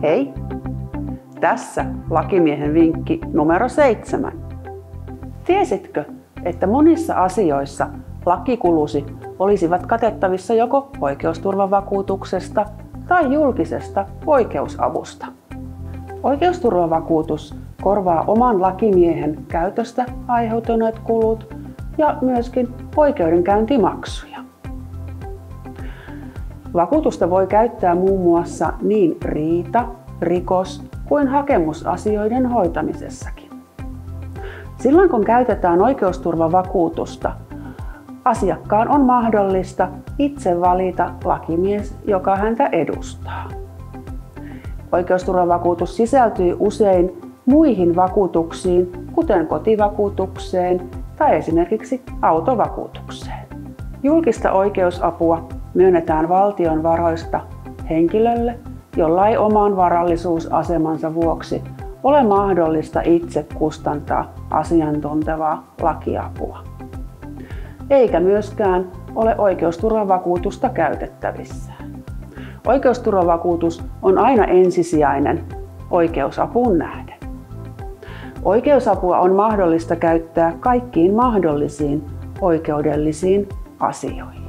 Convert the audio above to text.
Hei! Tässä lakimiehen vinkki numero 7. Tiesitkö, että monissa asioissa lakikulusi olisivat katettavissa joko oikeusturvavakuutuksesta tai julkisesta oikeusavusta? Oikeusturvavakuutus korvaa oman lakimiehen käytöstä aiheutuneet kulut ja myöskin oikeudenkäyntimaksuja. Vakuutusta voi käyttää muun muassa niin riita-, rikos- kuin hakemusasioiden hoitamisessakin. Silloin kun käytetään oikeusturvavakuutusta, asiakkaan on mahdollista itse valita lakimies, joka häntä edustaa. Oikeusturvavakuutus sisältyy usein muihin vakuutuksiin, kuten kotivakuutukseen tai esimerkiksi autovakuutukseen. Julkista oikeusapua myönnetään valtion varoista henkilölle, jolla ei oman varallisuusasemansa vuoksi ole mahdollista itse kustantaa asiantuntevaa lakiapua. Eikä myöskään ole oikeusturvavakuutusta käytettävissään. Oikeusturvavakuutus on aina ensisijainen oikeusapuun nähden. Oikeusapua on mahdollista käyttää kaikkiin mahdollisiin oikeudellisiin asioihin.